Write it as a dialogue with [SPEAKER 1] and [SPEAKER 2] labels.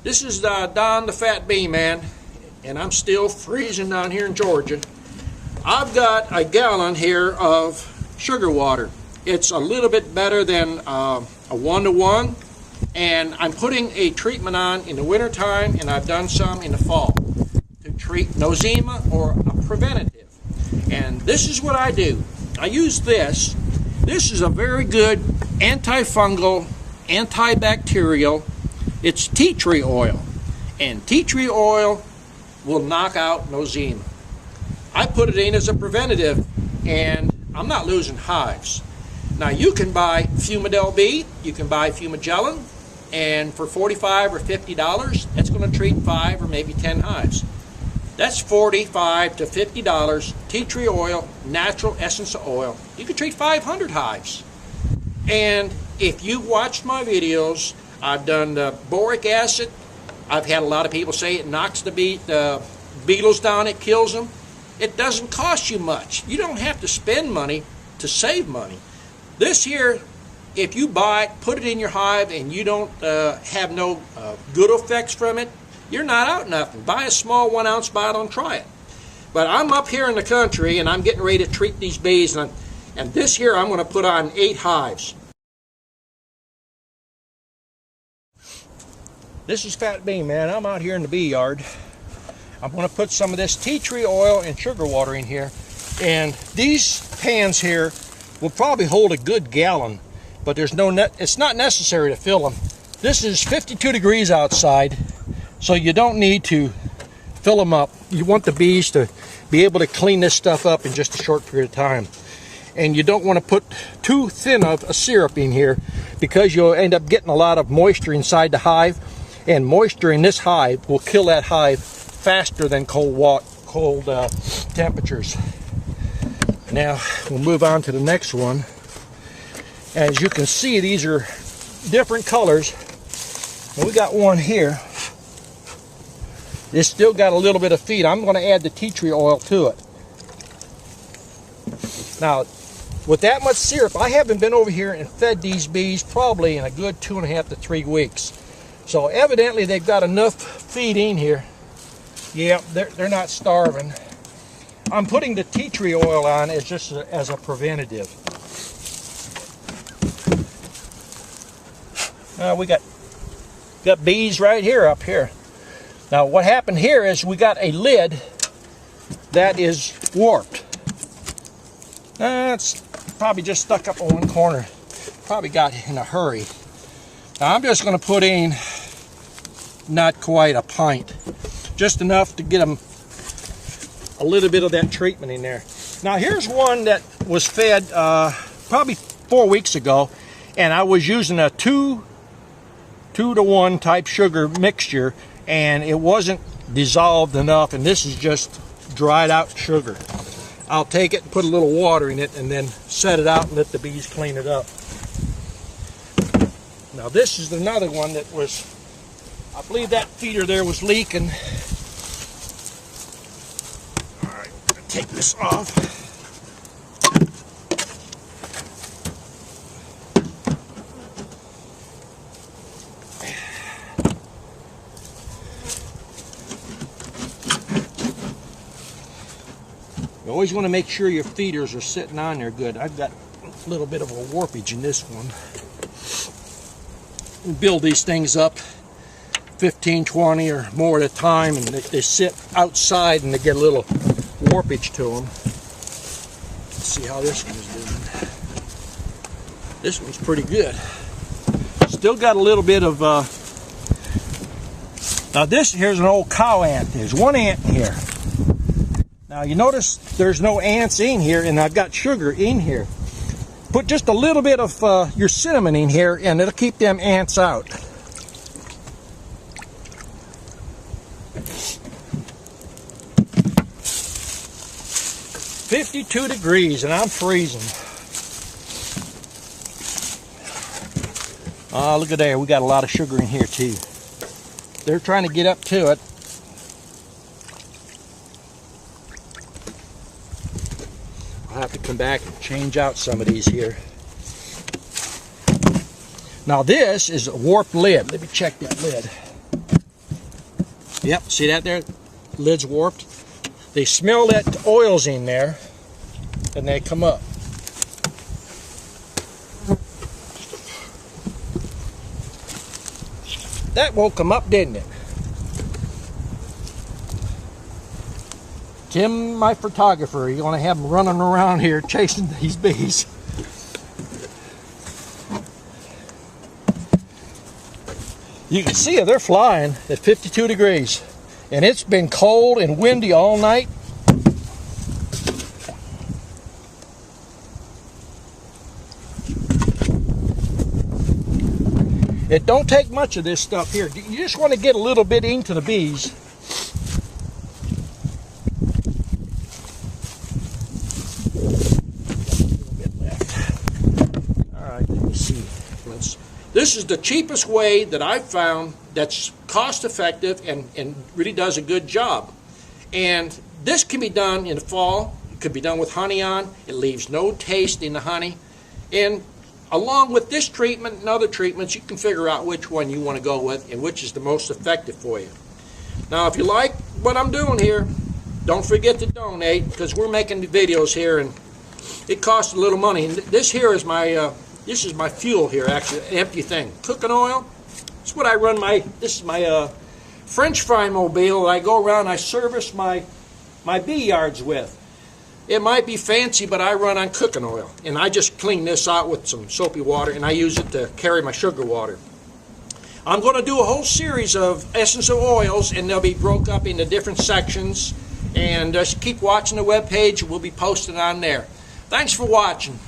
[SPEAKER 1] This is Don the Fat Bee Man, and I'm still freezing down here in Georgia. I've got a gallon here of sugar water. It's a little bit better than a 1-to-1, and I'm putting a treatment on in the wintertime, and I've done some in the fall to treat Noseema or a preventative. And this is what I do. I use this. This is a very good antifungal, antibacterial. It's tea tree oil, and tea tree oil will knock out Noseema. I put it in as a preventative, and I'm not losing hives. Now you can buy Fumidel B, you can buy Fumigellin, and for $45 or $50, it's going to treat 5 or maybe 10 hives. That's $45 to $50. Tea tree oil, natural essence of oil. You can treat 500 hives. And if you watched my videos, I've done boric acid. I've had a lot of people say it knocks the beetles down, it kills them. It doesn't cost you much. You don't have to spend money to save money. This here, if you buy it, put it in your hive, and you don't have no good effects from it, you're not out nothing. Buy a small 1-ounce bottle and try it. But I'm up here in the country, and I'm getting ready to treat these bees, and this here I'm going to put on 8 hives. This is Fat Bee Man. I'm out here in the bee yard. I'm going to put some of this tea tree oil and sugar water in here. And these pans here will probably hold a good gallon, but it's not necessary to fill them. This is 52 degrees outside, so you don't need to fill them up. You want the bees to be able to clean this stuff up in just a short period of time. And you don't want to put too thin of a syrup in here, because you'll end up getting a lot of moisture inside the hive. And moisture in this hive will kill that hive faster than cold temperatures. Now we'll move on to the next one. As you can see, these are different colors. And we got one here. It's still got a little bit of feed. I'm going to add the tea tree oil to it. Now, with that much syrup, I haven't been over here and fed these bees probably in a good 2.5 to 3 weeks. So evidently they've got enough feed in here. Yeah, they're not starving. I'm putting the tea tree oil on as just as a preventative. We got bees right here up here. Now what happened here is we got a lid that is warped. It's probably just stuck up in one corner. Probably got in a hurry. Now I'm just going to put in not quite a pint, just enough to get them a little bit of that treatment in there. Now here's one that was fed probably 4 weeks ago, and I was using a 2-to-1 type sugar mixture, and it wasn't dissolved enough, and this is just dried out sugar. I'll take it and put a little water in it and then set it out and let the bees clean it up. Now this is another one that was, I believe that feeder there was leaking. All right, take this off. You always want to make sure your feeders are sitting on there good. I've got a little bit of a warpage in this one. We build these things up 15, 20 or more at a time, and they sit outside and they get a little warpage to them. Let's see how this one's doing. This one's pretty good. Still got a little bit of now this here's an old cow ant. There's one ant in here. Now you notice there's no ants in here, and I've got sugar in here. Put just a little bit of your cinnamon in here, and it'll keep them ants out. "52 degrees, and I'm freezing. Oh, look at there. We got a lot of sugar in here, too. They're trying to get up to it. I'll have to come back and change out some of these here. Now this is a warped lid. Let me check that lid. Yep, see that there? Lid's warped. They smell that oil's in there, and they come up. That woke them up, didn't it? Tim, my photographer, you're going to have him running around here chasing these bees. You can see they're flying at 52 degrees. And it's been cold and windy all night. It don't take much of this stuff here. You just want to get a little bit into the bees. This is the cheapest way that I've found that's cost effective and really does a good job. And this can be done in the fall. It could be done with honey on. It leaves no taste in the honey. And along with this treatment and other treatments, you can figure out which one you want to go with and which is the most effective for you. Now, if you like what I'm doing here, don't forget to donate, because we're making the videos here and it costs a little money. And this here is my this is my fuel here, actually, an empty thing. Cooking oil. It's what I run this is my French fry mobile that I go around and I service my bee yards with. It might be fancy, but I run on cooking oil. And I just clean this out with some soapy water, and I use it to carry my sugar water. I'm going to do a whole series of essence of oils, and they'll be broke up into different sections. And just keep watching the webpage. We'll be posting on there. Thanks for watching.